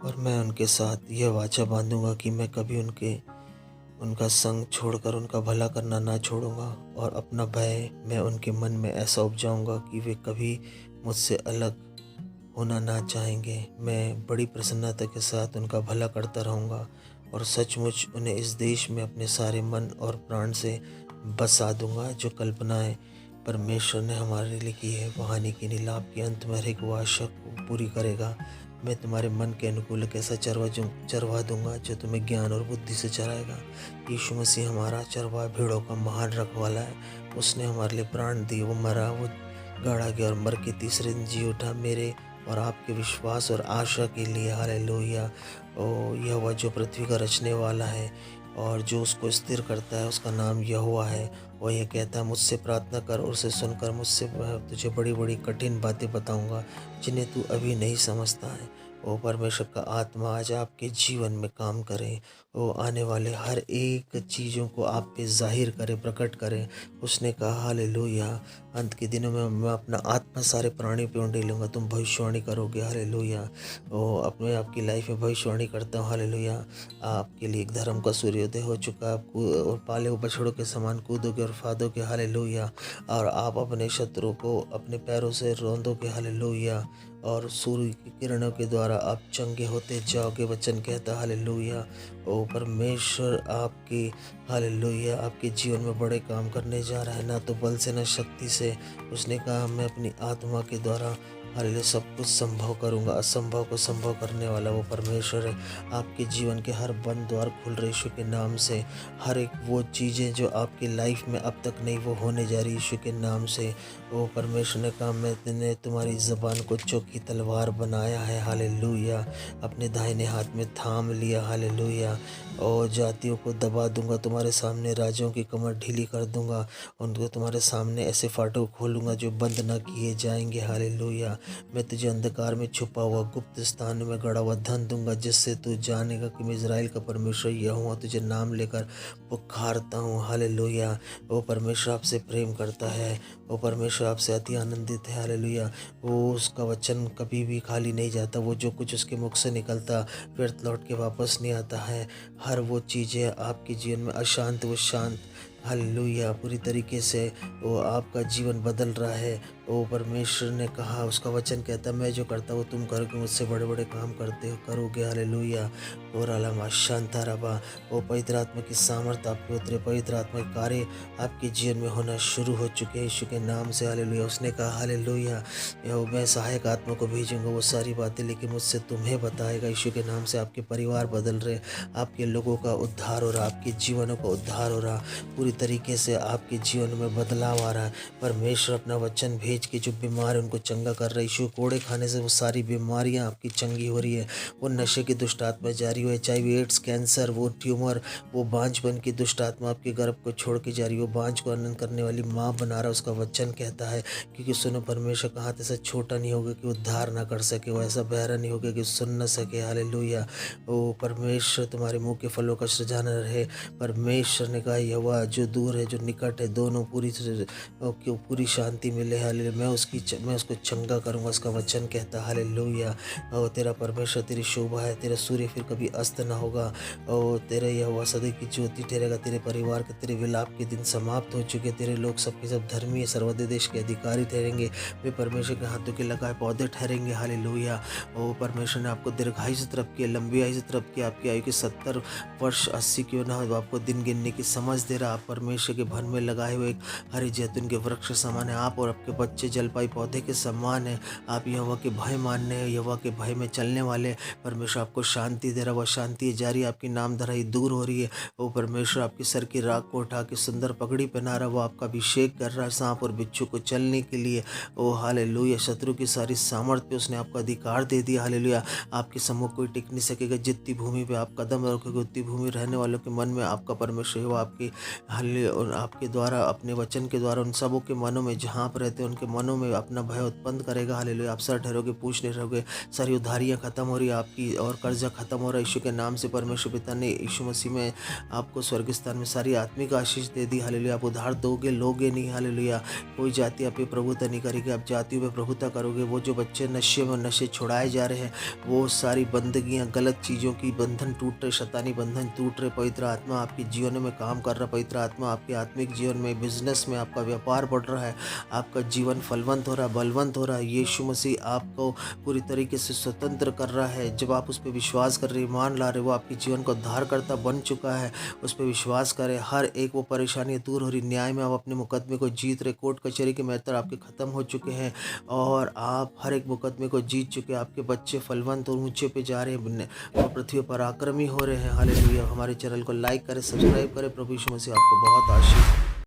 और मैं उनके साथ यह वाचा बांधूंगा कि मैं कभी उनका संग छोड़कर उनका भला करना ना छोड़ूंगा। और अपना भय मैं उनके मन में ऐसा उपजाऊंगा कि वे कभी मुझसे अलग होना ना चाहेंगे। मैं बड़ी प्रसन्नता के साथ उनका भला करता रहूंगा और सचमुच उन्हें इस देश में अपने सारे मन और प्राण से बसा दूंगा। जो कल्पनाएं परमेश्वर ने हमारे लिए की है, वो हानि की नीलाभ के अंत में हर एक वो आशा को पूरी करेगा। मैं तुम्हारे मन के अनुकूल एक ऐसा चरवा दूंगा जो तुम्हें ज्ञान और बुद्धि से चराएगा। यीशु मसीह हमारा चरवा भीड़ों का महान रखवाला है। उसने हमारे लिए प्राण दिए, वो मरा, वो गाड़ा गया और मर के तीसरे दिन जी उठा मेरे और आपके विश्वास और आशा के लिए। हालेलुया। ओ यहोवा जो पृथ्वी का रचने वाला है और जो उसको स्थिर करता है, उसका नाम यहोवा है। और यह कहता है, मुझसे प्रार्थना कर और उसे सुनकर मुझसे तुझे बड़ी बड़ी कठिन बातें बताऊंगा जिन्हें तू अभी नहीं समझता है। ओ परमेश्वर का आत्मा आज आपके जीवन में काम करे। वो आने वाले हर एक चीज़ों को आप पे जाहिर करे, प्रकट करे। उसने कहा हालेलुया, अंत के दिनों में मैं अपना आत्मा सारे प्राणी पे उंडेल लूँगा, तुम भविष्यवाणी करोगे। हालेलुया। ओ अपने आपकी लाइफ में भविष्यवाणी करता हूँ। हालेलुया। आपके लिए एक धर्म का सूर्योदय हो चुका है। आप और पाले हुए बछड़ों के समान कूदोगे और फादोगे। हालेलुया। और आप अपने शत्रु को अपने पैरों से रौंदोगे। हालेलुया। और सूर्य की किरणों के द्वारा आप चंगे होते जाओगे। वचन कहता हालेलुया। ओ परमेश्वर आपकी हालेलुया आपके जीवन में बड़े काम करने जा रहा है, ना तो बल से ना शक्ति से। उसने कहा मैं अपनी आत्मा के द्वारा हालेलुया सब कुछ संभव करूंगा। असंभव को संभव करने वाला वो परमेश्वर है। आपके जीवन के हर बंद द्वार खुल रहे यीशु के नाम से। हर एक वो चीज़ें जो आपकी लाइफ में अब तक नहीं, वो होने जा रही यीशु के नाम से। वो परमेश्वर ने कहा मैंने तुम्हारी ज़बान को चौकी तलवार बनाया है। हालेलुया। अपने दाहिने हाथ में थाम लिया। हालेलुया। और जातियों को दबा दूंगा, तुम्हारे सामने राजाओं की कमर ढीली कर दूंगा। उनको तुम्हारे सामने ऐसे फाटक खोलूंगा जो बंद ना किए जाएंगे। हालेलुया। मैं तुझे अंधकार में छुपा हुआ गुप्त स्थान में गड़ा हुआ धन दूंगा, जिससे तू जानेगा कि मैं इज़राइल का परमेश्वर यहोवा तुझे नाम लेकर पुकारता हूँ। हालेलुया। वो परमेश्वर आपसे प्रेम करता है। वो परमेश्वर आपसे अति आनंदित है। हालेलुया। वो उसका वचन कभी भी खाली नहीं जाता। वो जो कुछ उसके मुख से निकलता व्यर्थ लौट के वापस नहीं आता है। हर वो चीज़ें आपके जीवन में अशांत वो शांत हालेलुया पूरी तरीके से वो आपका जीवन बदल रहा है। वो परमेश्वर ने कहा, उसका वचन कहता है मैं जो करता वो तुम करोगे, मुझसे बड़े बड़े काम करते हो करोगे। हालेलुया। और अलामा शांता रबा। वो पवित्र आत्मा की सामर्थ आपके उतरे, पवित्र आत्मा के कार्य आपके जीवन में होना शुरू हो चुके हैं यीशु के नाम से। हालेलुया। उसने कहा हालेलुया, मैं सहायक आत्मा को भेजूंगा, वो सारी बातें लेकिन मुझसे तुम्हें बताएगा। यीशु के नाम से आपके परिवार बदल रहे, आपके लोगों का उद्धार हो रहा, आपके जीवनों का उद्धार हो रहा, पूरी तरीके से आपके जीवन में बदलाव आ रहा है। परमेश्वर अपना वचन भेज के जो बीमार है उनको चंगा कर रहा है। यीशु कोड़े खाने से वो सारी बीमारियां आपकी चंगी हो रही है। वो नशे की दुष्ट आत्मा जारी हो, HIV एड्स कैंसर, वो ट्यूमर, वो बांझपन की दुष्ट आत्मा आपके गर्भ को छोड़ के जा रही है। वो बांझ को आनंद करने वाली माँ बना रहा है, उसका वचन कहता है। क्योंकि सुनो, परमेश्वर का हाथ ऐसा छोटा नहीं होगा कि उद्धार ना कर सके, वो ऐसा बहरा नहीं होगा कि सुन न सके। हालेलुया। ओ परमेश्वर तुम्हारे मुंह के फलों का सृजन रहे। परमेश्वर ने कहा यहोवा जो दूर है जो निकट है दोनों पूरी शांति मिले। हालेलुया। मैं उसको चंगा करूँगा, उसका वचन कहता है। हालेलुया। और तेरा परमेश्वर तेरी शोभा है, तेरा सूर्य फिर कभी अस्त ना होगा। और तेरा यहोवा सदा की ज्योति ठहरेगा। तेरे परिवार के तेरे विलाप के दिन समाप्त हो चुके। तेरे लोग सबके सब धर्मी सर्वोदय देश के अधिकारी ठहरेंगे। वे परमेश्वर के हाथों के लगाए पौधे ठहरेंगे। हालेलुया। ओ परमेश्वर ने आपको दीर्घायु से तरफ किया, लंबी आयु से तरफ किया। आपकी आयु के 70 वर्ष 80 क्यों ना हो, आपको दिन गिनने की समझ दे रहा। आप परमेश्वर के भन में लगाए हुए एक हरे जैतून के वृक्ष समान है। आप और आपके बच्चे जलपाई पौधे के समान है। आप यहोवा के भय मानने, यहोवा के भय में चलने वाले। परमेश्वर आपको शांति दे रहा, वह शांति जारी, आपकी नाम धराई दूर हो रही है। वो परमेश्वर आपके सर की राख को उठा के सुंदर पगड़ी पहना रहा, वो आपका अभिषेक कर रहा है सांप और बिच्छू को चलने के लिए। ओ हालेलुया। शत्रु की सारी सामर्थ्य पे उसने आपको अधिकार दे दिया। हालेलुया। आपके सम्मुख कोई टिक नहीं सकेगा। जितनी भूमि पे आप कदम रखोगे उतनी भूमि रहने वालों के मन में आपका परमेश्वर वो आपके हालेलुया और आपके द्वारा अपने वचन के द्वारा उन सबों के मनों में जहाँ पर रहते हैं उनके आपके मनों में अपना भय उत्पन्न करेगा। हालेलुया। आप सर ठहरोगे, पूछ नहीं रहोगे। सारी उधारियाँ खत्म हो रही है आपकी और कर्जा खत्म हो रहा है। यीशु के नाम से परमेश्वर पिता ने यीशु मसीह में आपको स्वर्ग स्थान में सारी आत्मिक आशीष दे दी। हालेलुया। आप उधार दोगे, लोगे नहीं। हालेलुया। कोई जाति आप पे प्रभुता नहीं करेगी, आप जातियों पे प्रभुता करोगे। वो जो बच्चे नशे में नशे छुड़ाए जा रहे हैं, वो सारी बंदगियाँ, गलत चीज़ों की बंधन टूट रहे, शैतानी बंधन टूट रहे। पवित्र आत्मा आपके जीवन में काम कर रहा है। पवित्र आत्मा आपके आत्मिक जीवन में, बिजनेस में आपका व्यापार बढ़ रहा है। आपका जीवन फलवंत हो रहा है, बलवंत हो रहा है। यीशु मसीह आपको पूरी तरीके से स्वतंत्र कर रहा है। जब आप उस पर विश्वास कर रहे, ईमान ला रहे, वो आपके जीवन को उद्धारकर्ता बन चुका है। उस पर विश्वास करें। हर एक वो परेशानियाँ दूर हो रही। न्याय में आप अपने मुकदमे को जीत रहे। कोर्ट कचहरी के मैटर आपके ख़त्म हो चुके हैं और आप हर एक मुकदमे को जीत चुके हैं। आपके बच्चे फलवंत और ऊंचे पे जा रहे हैं और पृथ्वी पर आक्रमी हो रहे हैं। हालेलुया। हमारे चैनल को लाइक करें, सब्सक्राइब करें। प्रभु यीशु मसीह आपको बहुत आशीष